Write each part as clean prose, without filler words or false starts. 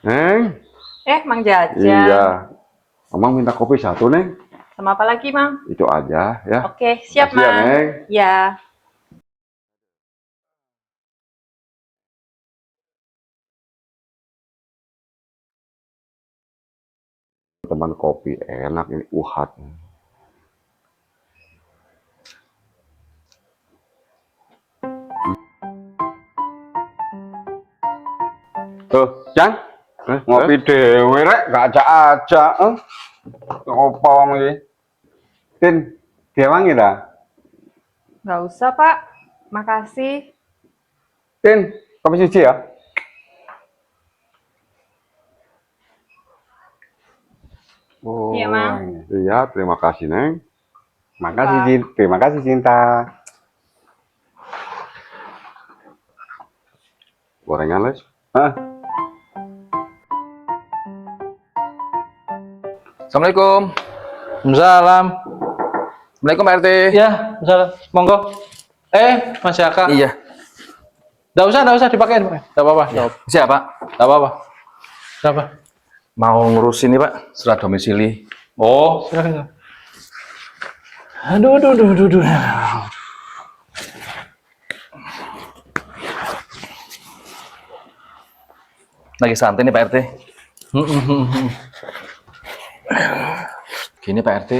Neng, Mang Jaja. iya. Emang minta kopi satu, Neng? Sama apa lagi, Mang? Itu aja, ya. Oke, siap, Makasih ya, Mang. Neng. Ya. Teman kopi enak ini, uhat. Tuh, Cang. Ngopi dewe rek, gak ajak-ajak. Apa wong iki? Tin, diwangi dah. Nggak usah, Pak. Makasih. Tin, kopi siji ya. Oh, Iya, Mang. iya, terima kasih, Neng. Makasih, Pak. Cinta. Terima kasih, Cinta. Gorengan, Les. Hah? Assalamualaikum. Waalaikumsalam. Assalamualaikum Pak RT. Ya, salam. Monggo. Mas Jaka. Iya. Nggak usah dipakai. Nggak apa-apa. Siapa? Nggak apa-apa. Kenapa? Mau ngurus ini Pak, surat domisili. Oh, silakan. Aduh. Lagi santai nih Pak RT. Gini Pak RT,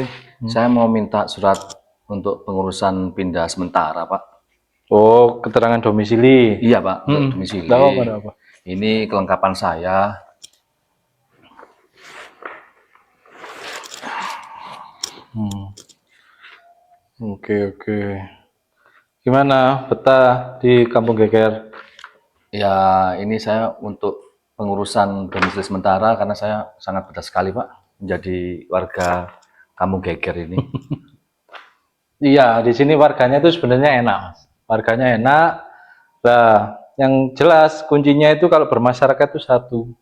saya mau minta surat untuk pengurusan pindah sementara Pak. Oh, keterangan domisili. Iya Pak, untuk domisili. Nggak apa. Ini kelengkapan saya. Oke. Gimana betah di Kampung Geger? Ya, ini saya untuk pengurusan domisili sementara karena saya sangat betah sekali Pak menjadi warga Kampung Geger ini. Iya, di sini warganya itu sebenarnya enak, Mas. Warganya enak. Nah, yang jelas kuncinya itu kalau bermasyarakat itu satu.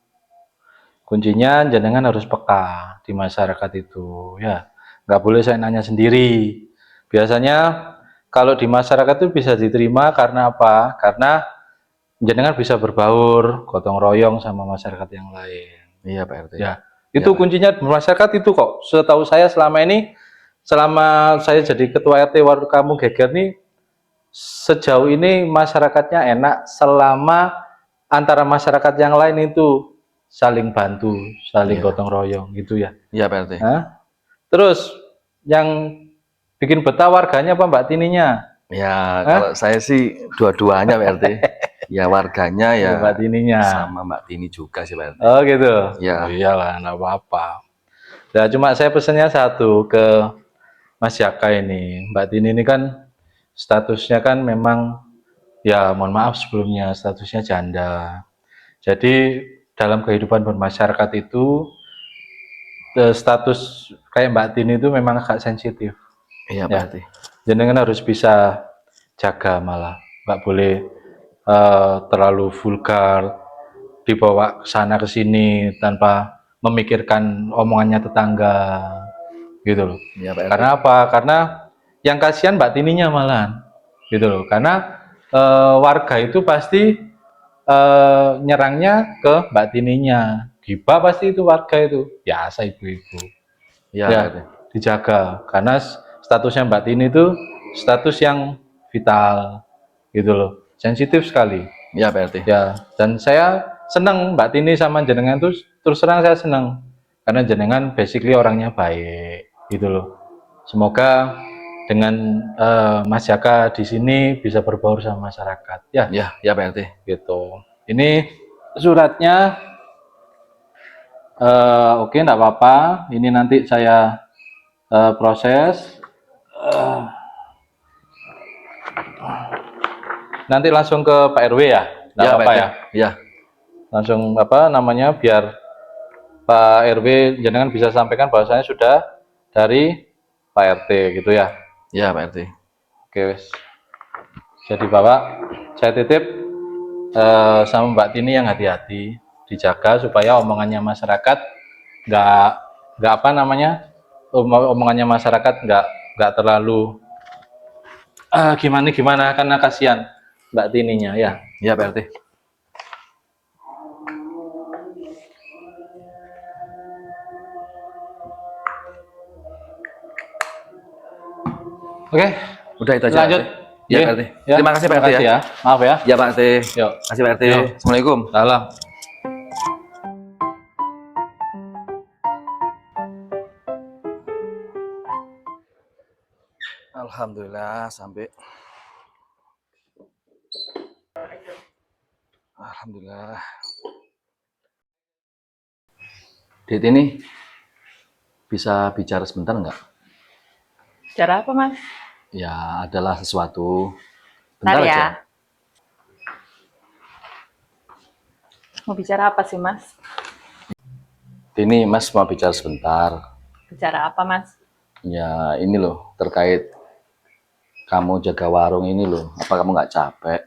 Kuncinya jenengan harus peka di masyarakat itu, ya. Nggak boleh saya nanya sendiri. Biasanya kalau di masyarakat itu bisa diterima karena apa? Karena jenengan bisa berbaur, gotong royong sama masyarakat yang lain. Iya Pak RT. Ya, itu Ya, kuncinya di masyarakat itu kok. Setahu saya selama ini, selama saya jadi ketua RT Warga Kampung Geger nih, sejauh ini masyarakatnya enak selama antara masyarakat yang lain itu saling bantu, saling gotong royong gitu ya. Iya Pak RT. Terus yang bikin betah warganya apa Mbak Tininya? Ya, kalau saya sih dua-duanya Pak RT. Ya warganya ya Mbak Tininya. sama Mbak Tini juga sih Pak RT. Oh gitu. Ya. Oh, iyalah, nggak apa-apa. Nah, cuma saya pesannya satu ke Mas Jaka ini. Mbak Tini ini kan statusnya kan memang, ya mohon maaf sebelumnya, statusnya janda. Jadi dalam kehidupan bermasyarakat itu status kayak Mbak Tini itu memang agak sensitif. Iya Pak Ya. RT. Jenengan harus bisa jaga, malah nggak boleh terlalu vulgar, dibawa ke sana ke sini tanpa memikirkan omongannya tetangga gitu loh. Iya Pak RT. Karena apa? Karena yang kasihan Mbak Tininya malahan gitu loh. Karena warga itu pasti nyerangnya ke Mbak Tininya. gibah pasti itu warga itu. Biasa ibu-ibu. Iya, Ya, Pak RT. dijaga karena statusnya Mbak Tini itu status yang vital gitu loh. Sensitif sekali. Iya, Pak RT. Ya, dan saya senang Mbak Tini sama jenengan tuh terus terang saya senang karena jenengan basically orangnya baik gitu loh. Semoga dengan Mas Jaka di sini bisa berbaur sama masyarakat. Ya, Iya, iya, Pak RT. gitu. Ini suratnya oke, enggak apa-apa. Ini nanti saya proses. Nanti langsung ke Pak RW ya. Enggak Iya, Pak apa-apa RT. ya. Iya. Langsung apa namanya biar Pak RW jenengan bisa sampaikan bahwasanya sudah dari Pak RT gitu ya. Iya, Pak RT. Oke, wes. Jadi Bapak, saya titip sama Mbak Tini yang hati-hati, dijaga supaya omongannya masyarakat nggak apa namanya omongannya masyarakat nggak terlalu gimana gimana karena kasihan Mbak Tininya ya. Iya, Pak RT. Oke, Udah itu aja. lanjut. Pak RT. Iya, Pak RT. Ya, Terima kasih, Pak RT ya. Maaf ya. Iya, Pak RT. Yuk. Kasih, Pak RT. Yuk. Assalamualaikum. Salam. Alhamdulillah sampai. Alhamdulillah. Dit ini bisa bicara sebentar nggak? Cara apa, Mas? Ya, adalah sesuatu. Bentar Bentar ya. aja. Mau bicara apa sih, Mas? Ini Mas mau bicara sebentar. Bicara apa, Mas? Ya, ini loh terkait kamu jaga warung ini loh. Apa kamu nggak capek?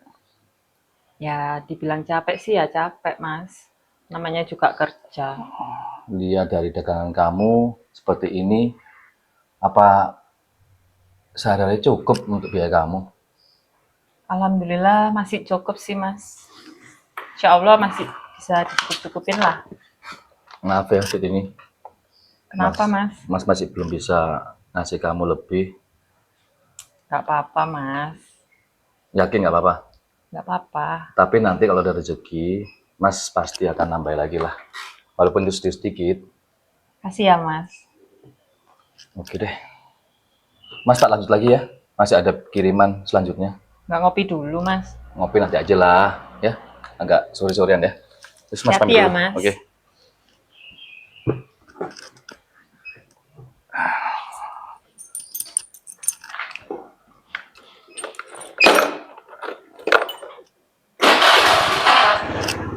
Ya, dibilang capek sih ya capek, Mas. Namanya juga kerja. Lihat dari dagangan kamu seperti ini, apa sehari-hari cukup untuk biaya kamu? Alhamdulillah masih cukup sih, Mas. Insya Allah masih bisa dicukup-cukupin lah. Maaf ya, Dit ini. Kenapa, Mas? Mas masih belum bisa ngasih kamu lebih. Gak apa-apa, Mas. Yakin nggak apa-apa? Gak apa-apa. Tapi nanti kalau ada rezeki, Mas pasti akan nambah lagi lah. Walaupun itu sedikit. Kasih ya, Mas. Oke deh. Mas tak lanjut lagi ya. Masih ada kiriman selanjutnya. Gak ngopi dulu, Mas. Ngopi nanti aja lah, ya. Agak sore-sorean ya. Terus Mas Hati-hati pamit ya, dulu. Mas. Oke.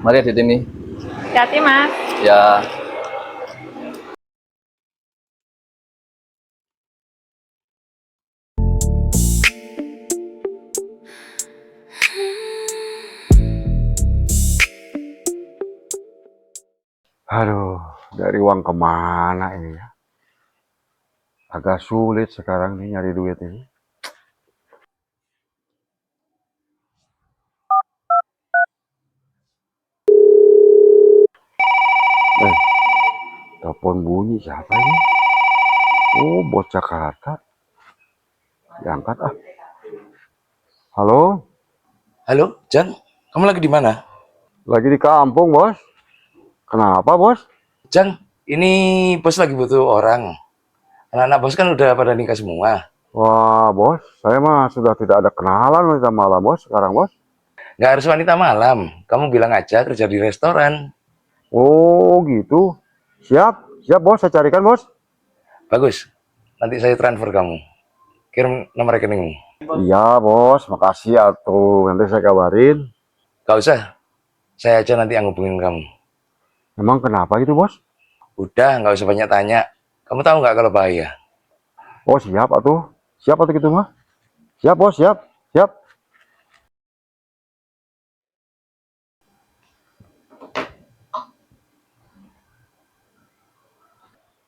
Mari ya, Dit ini. Hati-hati, Mas. Ya. Aduh, dari uang kemana ini ya? Agak sulit sekarang nih nyari duit ini. Telepon bunyi, siapa ini? Oh, bos Jakarta. Diangkat ah. Halo, Halo, Jang, kamu lagi di mana? lagi di kampung, bos. Kenapa, bos? Jang, ini bos lagi butuh orang. Anak-anak bos kan udah pada nikah semua. Wah, bos, saya mah sudah tidak ada kenalan wanita malam, bos. Sekarang, bos. Nggak harus wanita malam. Kamu bilang aja kerja di restoran. Oh, gitu. Siap, siap, bos. Saya carikan, bos. Bagus. Nanti saya transfer kamu. Kirim nomor rekeningmu. Iya, bos. Makasih atuh. Nanti saya kabarin. Gak usah. Saya aja nanti yang hubungin kamu. Emang kenapa gitu, bos? Udah, nggak usah banyak tanya. Kamu tahu nggak kalau bahaya? Oh, siap atuh. Siap atuh gitu mah. Siap, bos. Siap. Siap.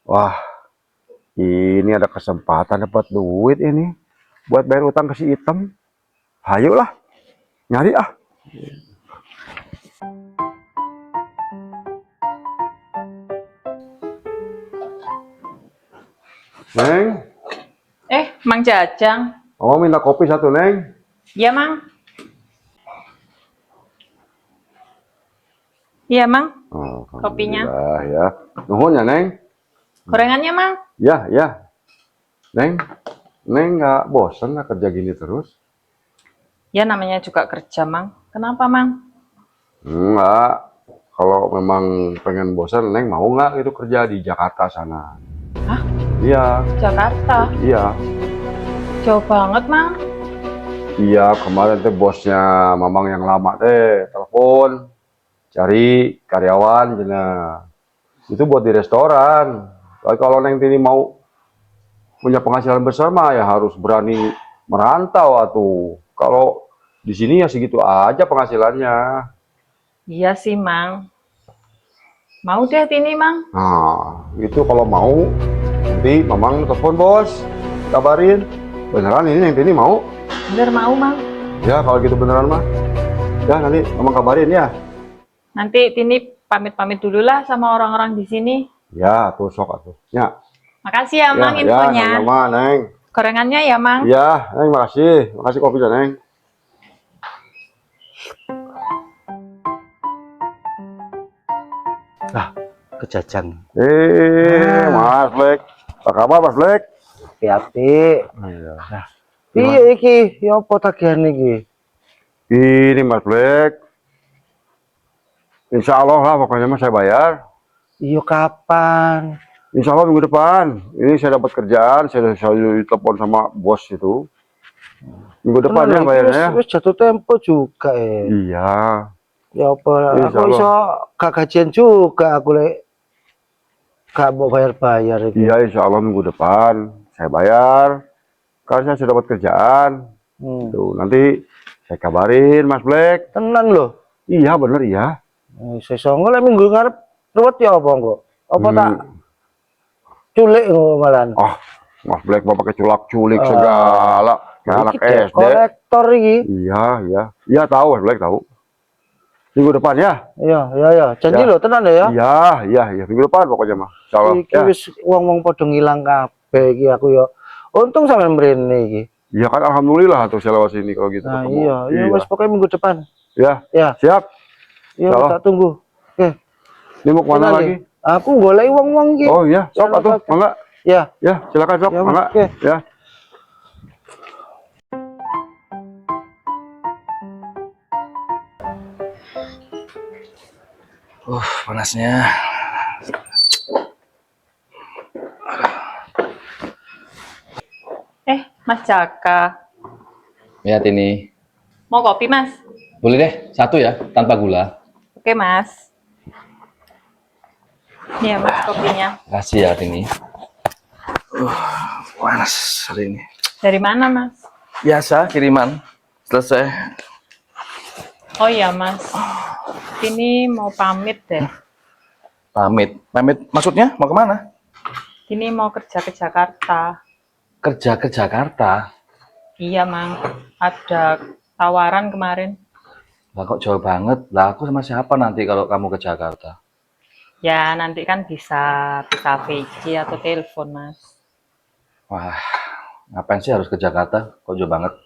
Wah, ini ada kesempatan dapat duit ini. Buat bayar utang ke si Item. Ayolah. Nyari ah. Neng, Mang Jajang. oh minta kopi satu, Neng. Iya, Mang. Iya, Mang. Oh, Kopinya. alhamdulillah ya. Nuhun ya, Neng. Gorengannya, Mang. Ya, ya. Neng, Neng nggak bosan lah kerja gini terus? Ya namanya juga kerja, Mang. Kenapa, Mang? Enggak. Kalau memang pengen bosan, Neng mau nggak gitu kerja di Jakarta sana? Hah? Iya, Jakarta. iya. Jauh banget, Mang. Iya, kemarin teh bosnya Mamang yang lama teh telepon cari karyawan cina. Itu buat di restoran. Tapi kalau Neng Tini mau punya penghasilan besar mah ya harus berani merantau atuh. Kalau di sini ya segitu aja penghasilannya. Iya sih, Mang. Mau deh Tini, Mang. Nah, itu kalau mau nanti Mamang telepon bos, kabarin. Beneran ini Neng Tini mau? Bener mau, Mang. Ya kalau gitu beneran mah. Ya nanti Mamang kabarin ya. Nanti Tini pamit-pamit dulu lah sama orang-orang di sini. Ya, tuh sok atuh. Ya. Makasih ya, Mang, infonya. sama Neng. Gorengannya ya, Mang. Ya, Neng makasih. Makasih kopinya, Neng. Kejajang. Mas Black. Apa kabar, Mas Black? Api. Iya. Iya iki, ya apa tagihan iki? Ini Mas Black. Insya Allah lah pokoknya mas saya bayar. Iya kapan? Insya Allah minggu depan. Ini saya dapat kerjaan, saya telepon sama bos itu. Minggu depan ya bayarnya. Wis jatuh tempo juga Iya. Ya apa? Insya Aku Allah. iso gak gajian juga aku lek gak mau bayar-bayar iki. Iya insya Allah minggu depan saya bayar. Karena saya sudah dapat kerjaan. Tuh, nanti saya kabarin Mas Black. Tenan lho. Iya bener ya. Sesongo lek minggu ngarep ruwet ya apa engko? Apa tak culik ngono malan? Oh, Mas Black mau pakai culak-culik segala. Kayak anak Iki dek SD. kolektor iki. Iya, iya. Iya tahu Mas Black tahu. Minggu depan ya? Iya. Janji Ya. lho tenan ya. Iya. Minggu depan pokoknya mah. Insya Allah. Iki Ya. wis wong-wong padha ngilang kabeh iki aku ya. Untung sampean mrene iki. Iya kan alhamdulillah tuh saya lewat sini kalau gitu Nah ketemu. iya, wis pokoknya minggu depan. Ya, Ya, siap. iya Insya Allah. tak tunggu. Oke. Ini mau kemana Tenan, lagi? Ki. Aku golek wong-wong iki. Oh iya, sok Ya, atuh, Pak. mangga. Ya. Ya, silakan sok, Ya, mangga. oke. Ya. Panasnya. Mas Jaka. Lihat ini. Mau kopi, Mas? Boleh deh, satu ya, tanpa gula. Oke, Mas. Iya, Mas, kopinya. Kasih ya ini. Panas hari ini. Dari mana, Mas? Biasa kiriman. Selesai. Oh iya, Mas. Ini mau pamit deh. Pamit. Pamit maksudnya mau kemana? Ini mau kerja ke Jakarta. Kerja ke Jakarta. Iya, Mang. Ada tawaran kemarin. Lah kok jauh banget. Lah aku sama siapa nanti kalau kamu ke Jakarta? Ya, nanti kan bisa VC atau telepon, Mas. Wah, ngapain sih harus ke Jakarta? Kok jauh banget?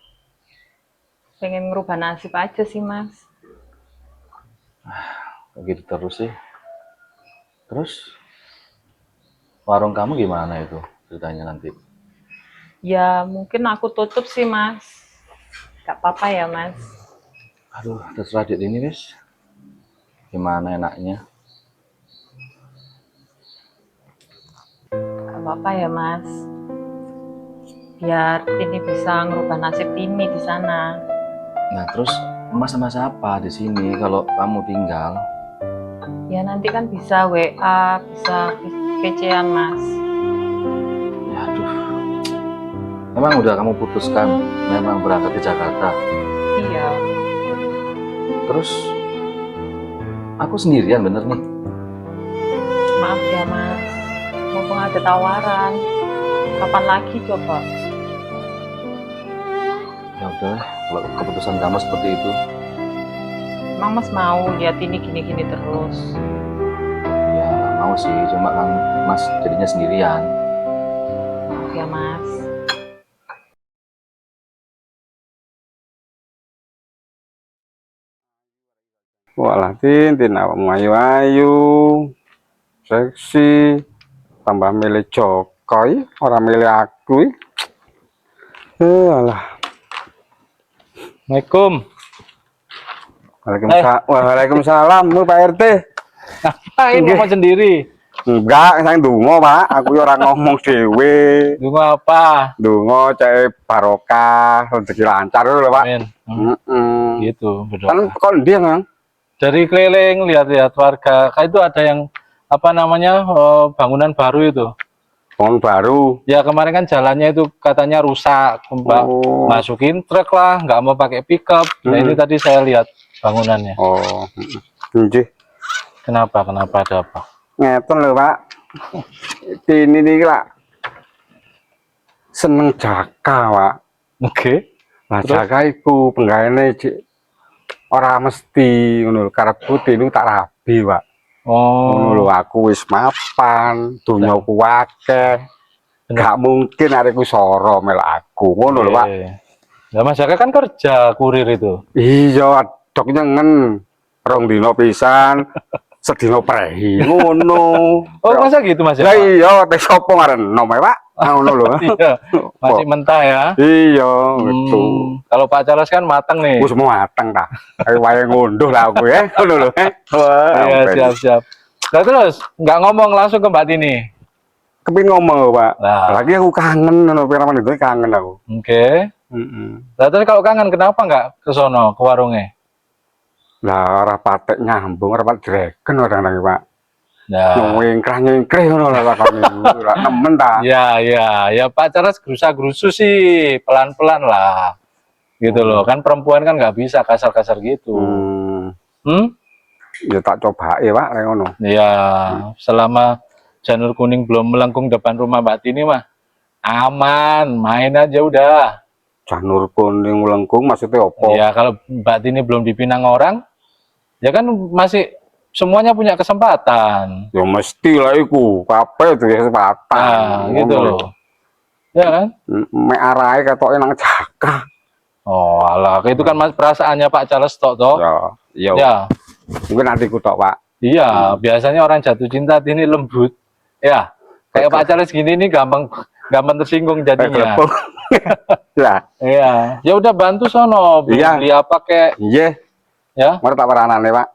Pengen ngerubah nasib aja sih, Mas. Kok gitu terus sih? Terus warung kamu gimana itu ceritanya nanti? Ya, mungkin aku tutup sih, Mas. Gak apa-apa ya, Mas. Aduh, terserah dit ini, wis. Gimana enaknya? Gak apa-apa ya, Mas. Biar Tini bisa ngerubah nasib Tini di sana. Nah, terus Mas sama siapa di sini kalau kamu tinggal? Ya, nanti kan bisa WA, bisa VC-an, Mas. Ya, aduh. Memang udah kamu putuskan memang berangkat ke Jakarta. Iya. Terus aku sendirian bener nih. Maaf ya, Mas. Mumpung ada tawaran. Kapan lagi coba? Ya udah, kalau keputusan kamu seperti itu. Emang Mas mau lihat ini gini-gini terus? Ya mau sih, cuma kan Mas jadinya sendirian. ya, Mas. Walah Tintin awakmu ayu-ayu, seksi, tambah milih Jokowi, orang milih aku. Alah. Assalamualaikum. Waalaikumsalam. Waalaikumsalam, Pak RT. Ngapain Nggih. ngomong sendiri? Enggak, saya ndonga, Pak. Aku ya ora ngomong dhewe. Dungo apa? Ndonga cek barokah, rezeki lancar lho, Pak. Amin. Gitu, Kan berdoa. kok ndi, Kang? Dari keliling lihat-lihat warga, kayak itu ada yang apa namanya bangunan baru itu. Bangun baru. Ya kemarin kan jalannya itu katanya rusak, Mbak. Oh. Masukin truk lah, nggak mau pakai pickup. Nah ini tadi saya lihat bangunannya. Oh. Nggih. Kenapa? Kenapa ada apa? Ngeten lho, Pak. Ini nih lah. Seneng Jaka, Pak. Oke. Lah Terus? Jaka iku penggaweane cik ora mesti ngono lho, karepku dene tak rabi, Pak. Ngono lho, Oh, aku wis mapan, donyaku akeh. Bener. Gak mungkin arekku soro mel aku. Ngono lho, Pak. Nah, Mas Jaka kan kerja kurir itu. Iya, dok nyengen. Rong dino pisan, sedino prehi. Ngono. Oh, masa gitu Mas Lah Jaka? iya, teh sapa ngarenno Pak? Ngono lho. Iya, masih mentah ya. Iya, gitu. Kalau Pak Charles kan matang nih. Wis mateng ta. Kayak wae ngunduh lah aku ya. Ngono lho. Wah, Iya, ampun. siap-siap. Nah, terus nggak ngomong langsung ke Mbak Tini. Kepin ngomong, Pak. Nah. Lagi aku kangen ngono piraman itu kangen aku. Oke. Heeh. Nah, terus kalau kangen kenapa nggak ke sono ke warungnya? Lah ora patek nyambung, ora patek dregen orang-orang, Pak. Nah, Nyengkrah-nyengkreh ngono lah lakone. Ora nemen ta. ya Pak Charles gerusa-gerusu sih pelan-pelan lah. Gitu loh, kan perempuan kan nggak bisa kasar-kasar gitu. Hmm? Ya tak coba ya, Pak, kayak ngono. Ya, selama janur kuning belum melengkung depan rumah Mbak Tini mah aman, main aja udah. Janur kuning melengkung maksudnya apa? Ya kalau Mbak Tini belum dipinang orang, ya kan masih semuanya punya kesempatan. Ya mesti lah iku, kabeh itu ya kesempatan. Nah, gitu loh. Ya kan? Mek arahe ketoke nang Jaka. Oh, alah, itu kan mas perasaannya Pak Charles tok toh. Ya, Ya, mungkin nanti ku tok, Pak. iya, biasanya orang jatuh cinta ini lembut. Ya, kayak Pak Charles gini nih gampang tersinggung jadinya. Telepon. Lah, Iya, ya udah bantu sono, Iya. beli apa kek, iya, ya. mari tak paranane, Pak.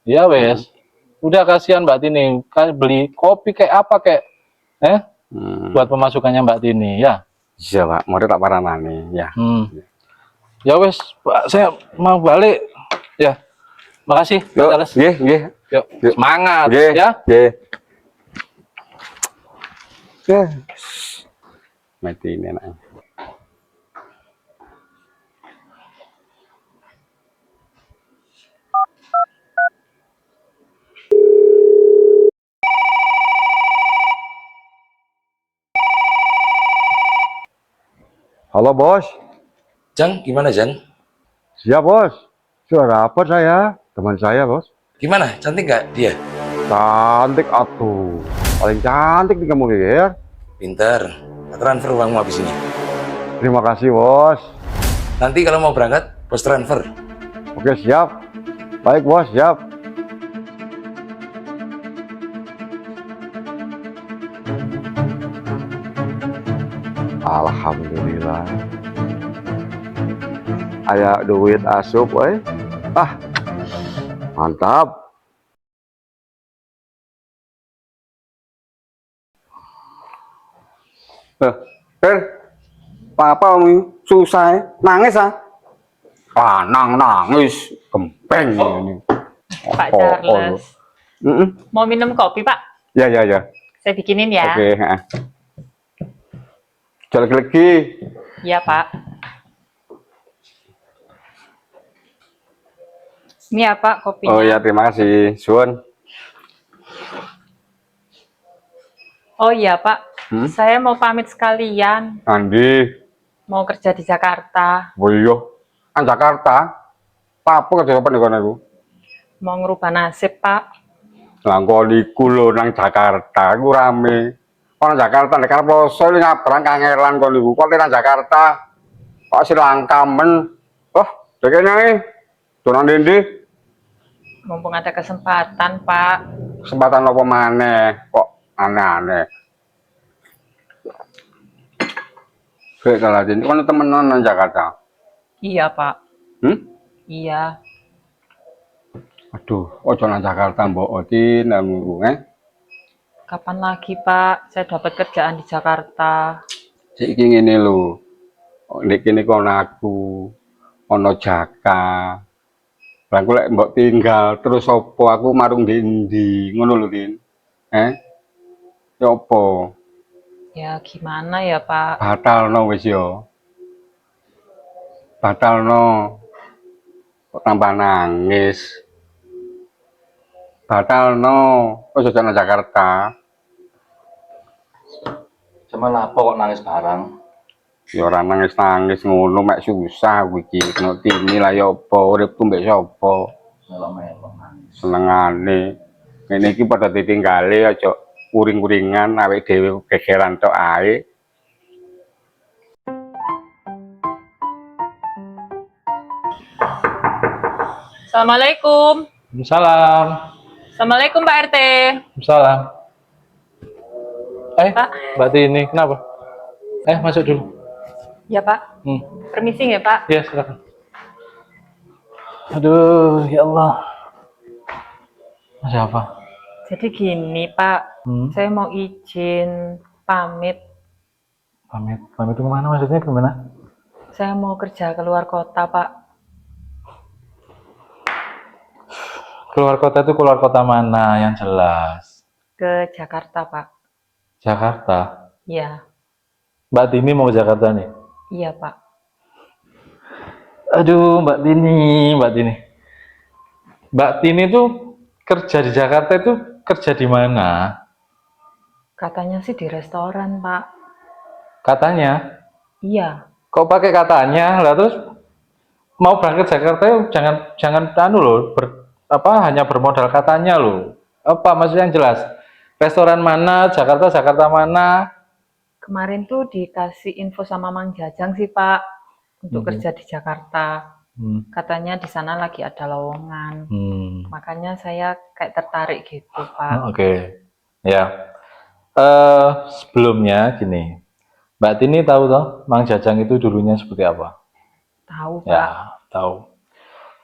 Iya wes. Udah kasihan Mbak Tini, kan beli kopi kayak apa kayak buat pemasukannya Mbak Tini, ya. Iya, Pak, mari tak paranane, ya. Ya wes, Pak, saya mau balik. Ya. Makasih, Pak Yuk, Charles. nggih, nggih. Yuk, Yuk. semangat Nggih, ya. nggih. Mati ini enak. Halo, Bos. Jang, gimana Jang? Siap, Bos. Suara apa saya? Teman saya, Bos. Gimana? Cantik nggak dia? Cantik atuh. Paling cantik nih kamu ya. Pinter. Transfer uangmu habis ini. Terima kasih, Bos. Nanti kalau mau berangkat, bos transfer. Oke, siap. Baik, Bos, siap. Alhamdulillah. Aya duit asup, Ah, mantap. Papa susah nangis nangis kempeng ini. Pak Charles. Mau minum kopi, Pak? Ya, ya, ya. Saya bikinin ya. Oke, jalan lagi. Iya, Pak. Ini ya, Pak, kopinya. Oh ya, terima kasih, Sun. Oh iya, Pak. Saya mau pamit sekalian. Andi, Mau kerja di Jakarta. boyo, Jakarta. Apa kerja apa nih aku? Mau ngerubah nasib, Pak. Langkoniku lo nang Jakarta, aku rame. Orang Jakarta nek karep poso iki nyabrang kangelan kon niku. Kok tenan Jakarta. Kok silangka men. Oh, dekene iki. Donan ndi? Mumpung ada kesempatan, Pak. Kesempatan apa maneh? Kok aneh-aneh. Kayak kalau ini kan temenan nang Jakarta. Iya, Pak. Hmm? Iya. Aduh, ojo nang Jakarta mbok Odin nang Kapan lagi, Pak? Saya dapat kerjaan di Jakarta. Iki ngene lho. Nek kene kono aku ana Jaka. Lah aku lek mbok tinggal terus apa aku marung ndi ngono lho, Din. Ya apa? Ya gimana ya, Pak? Batalno wis ya. Batalno. Kok tambah nangis. Batalno. Ojo nang Jakarta. Cuma lapo kok nangis barang. Ya ora nangis-nangis ngono mek susah kowe iki. Ngerti ini lah ya apa uripku mbek sapa. Melok-melok nangis. Senengane. Ngene iki padha ditinggale aja uring-uringan awake dhewe gegeran tok ae. Assalamualaikum. Salam. Assalamualaikum, Pak RT. Salam. Pak. Mbak Tini, kenapa? Masuk dulu. Ya, Pak. Permisi ya, Pak. Ya, silakan. Aduh, ya Allah. Ada apa? Jadi gini, Pak. Saya mau izin pamit. Pamit itu kemana maksudnya, kemana? Saya mau kerja keluar kota, Pak. Keluar kota itu keluar kota mana yang jelas? Ke Jakarta, Pak. Jakarta. Iya. Mbak Tini mau ke Jakarta nih? Iya, Pak. Aduh, Mbak Tini. Mbak Tini tuh kerja di Jakarta itu kerja di mana? Katanya sih di restoran, Pak. Katanya. Iya. Kok pakai katanya? Lah terus mau berangkat Jakarta ya jangan anu loh, hanya bermodal katanya loh. Apa maksudnya yang jelas? Restoran mana? Jakarta mana? Kemarin tuh dikasih info sama Mang Jajang sih, Pak, untuk kerja di Jakarta. Katanya di sana lagi ada lowongan. Makanya saya kayak tertarik gitu, Pak. Oke. Ya. Sebelumnya gini. Mbak Tini tahu toh Mang Jajang itu dulunya seperti apa? Tahu, Pak. Ya, tahu.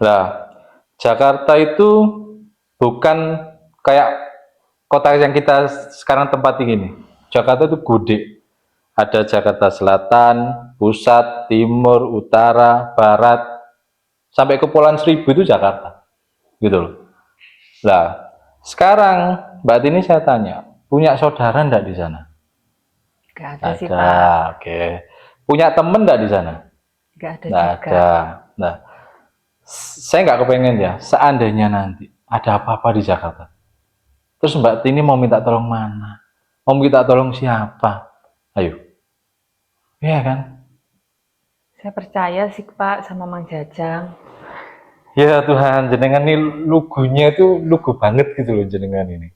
Lah, Jakarta itu bukan kayak kota yang kita sekarang tempati gini. Jakarta itu gede. Ada Jakarta Selatan, Pusat, Timur, Utara, Barat, sampai Kepulauan Seribu itu Jakarta. Gitu loh. Lah, sekarang Mbak Tini saya tanya, punya saudara enggak di sana? Gak ada sih, Ada, Pak. oke. Punya temen enggak di sana? Gak ada Nggak juga. ada. Nah, saya nggak kepengen ya, seandainya nanti ada apa-apa di Jakarta. Terus Mbak Tini mau minta tolong mana? Mau minta tolong siapa? Ayo. Iya kan? Saya percaya sih, Pak, sama Mang Jajang. Ya Tuhan, jenengan ini lugunya itu lugu banget gitu loh jenengan ini.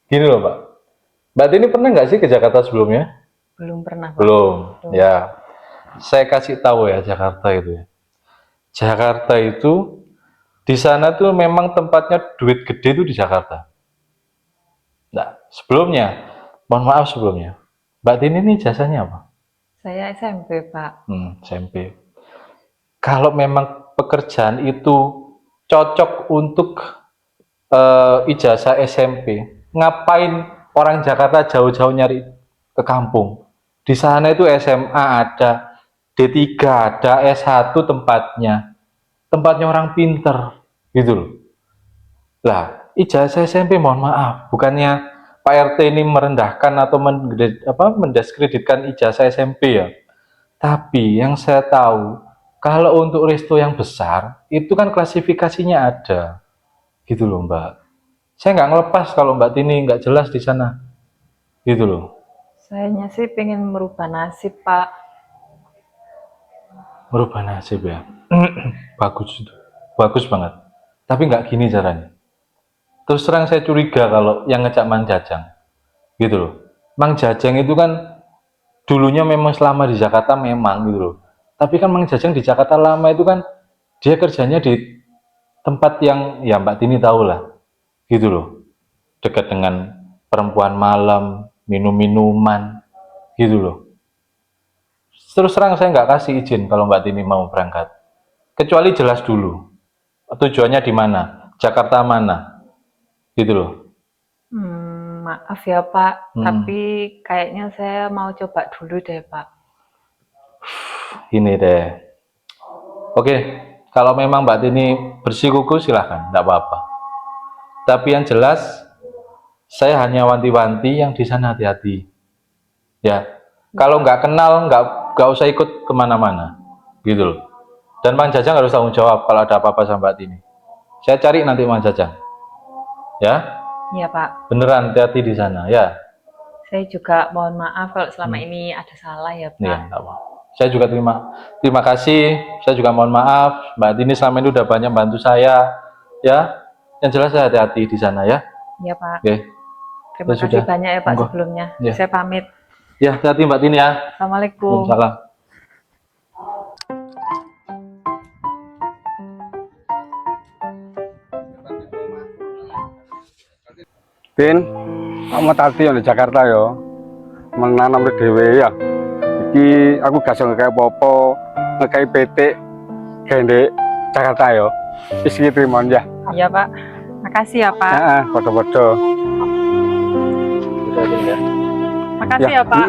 Gini loh Pak. Mbak Tini pernah nggak sih ke Jakarta sebelumnya? Belum pernah, Pak. Belum. Ya. Saya kasih tahu ya Jakarta itu ya. Jakarta itu di sana tuh memang tempatnya duit gede itu di Jakarta. Nah, sebelumnya, mohon maaf sebelumnya, Mbak Tini ini jasanya apa? Saya SMP, Pak. SMP. Kalau memang pekerjaan itu cocok untuk ijazah SMP, ngapain orang Jakarta jauh-jauh nyari ke kampung? Di sana itu SMA ada, D3 ada, S1 tempatnya orang pinter, gitu loh. Lah, ijazah SMP mohon maaf, bukannya Pak RT ini merendahkan atau mendiskreditkan ijazah SMP ya. Tapi yang saya tahu, kalau untuk resto yang besar, itu kan klasifikasinya ada. Gitu loh Mbak. Saya nggak ngelepas kalau Mbak Tini nggak jelas di sana. Gitu loh. Sayanya sih pengen merubah nasib, Pak. Merubah nasib ya. Bagus itu. Bagus banget. Tapi nggak gini caranya. Terus terang saya curiga kalau yang ngejak Mang Jajang. Gitu loh. Mang Jajang itu kan dulunya memang selama di Jakarta memang gitu loh. Tapi kan Mang Jajang di Jakarta lama itu kan dia kerjanya di tempat yang ya Mbak Tini tahu lah, gitu loh. Dekat dengan perempuan malam, minum-minuman, gitu loh. Terus terang saya nggak kasih izin kalau Mbak Tini mau berangkat. Kecuali jelas dulu tujuannya di mana, Jakarta mana, gitu loh. Maaf ya Pak, tapi kayaknya saya mau coba dulu deh Pak. Ini deh. Oke, kalau memang Mbak Tini bersikukuh silahkan, enggak apa-apa. Tapi yang jelas, saya hanya wanti-wanti yang di sana hati-hati. Ya, kalau nggak kenal, nggak usah ikut kemana-mana, gitu loh. Dan Mang Jajang harus tanggung jawab kalau ada apa-apa sama Mbak Tini. Saya cari nanti Mang Jajang. Ya, Iya Pak, beneran hati-hati di sana, ya. saya juga mohon maaf kalau selama ini ada salah ya Pak. Iya, enggak apa. Saya juga terima kasih. Saya juga mohon maaf, Mbak Tini selama ini udah banyak bantu saya, ya. Yang jelas saya hati-hati di sana, ya. Iya Pak. Oke. Terima Ya kasih sudah. banyak ya Pak Monggo. sebelumnya. Ya. Saya pamit. Ya, hati-hati Mbak Tini ya. Assalamualaikum. Waalaikumsalam. Tin, kamu tadi yang di Jakarta ya, menanam di dewe ya. Iki aku gak iso ngekei apa-apa, ngekei PT gendek Jakarta ya. Wis iki trimon ya. Iya Pak. Makasih ya Pak. Heeh, padha-padha. Makasih ya Pak.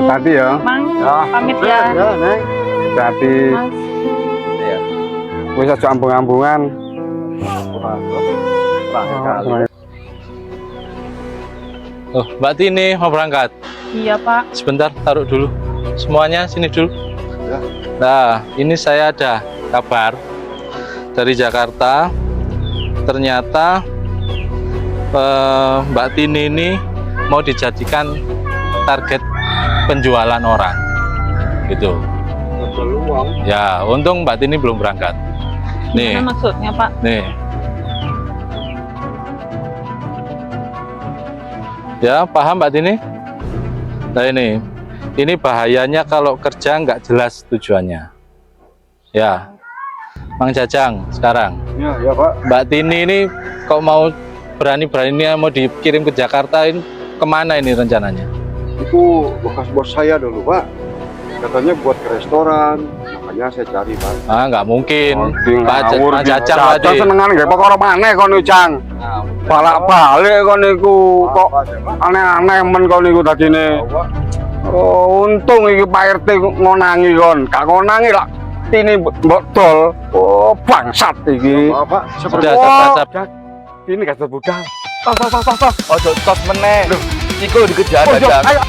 Tadi ya. Mang, Ya. pamit ya. Ya, Neng. Jadi Mas. wis aja ambung-ambungan. Oh, Mbak Tini mau berangkat. Iya Pak. Sebentar, taruh dulu. Semuanya sini dulu. Nah, ini saya ada kabar dari Jakarta. Ternyata Mbak Tini ini mau dijadikan target penjualan orang, gitu. Ya, untung Mbak Tini belum berangkat. Nih, Gimana maksudnya Pak? nih. Ya, paham Mbak Tini? Nah ini bahayanya kalau kerja nggak jelas tujuannya. Ya, Mang Jajang sekarang. Ya, ya Pak. Mbak Tini ini kok mau berani-beraninya mau dikirim ke Jakarta, ini kemana ini rencananya? Itu bekas bos saya dulu Pak. Katanya buat ke restoran, makanya saya cari Pak. Ah, nggak mungkin. Mang Mang Jajang tadi. tadi. Senengan nggih perkara maneh kon Cang. Balak-balik kon niku kok aneh-aneh men kon niku dadine. Oh, untung iki Pak RT ngonangi kon. Gak ngonangi lak Tini mbok dol. Oh, bangsat iki. Pak, Sudah, sabar. Ini gak budal. Ojo tos meneh. Iku dikejar Ojo, Jajang. ayo.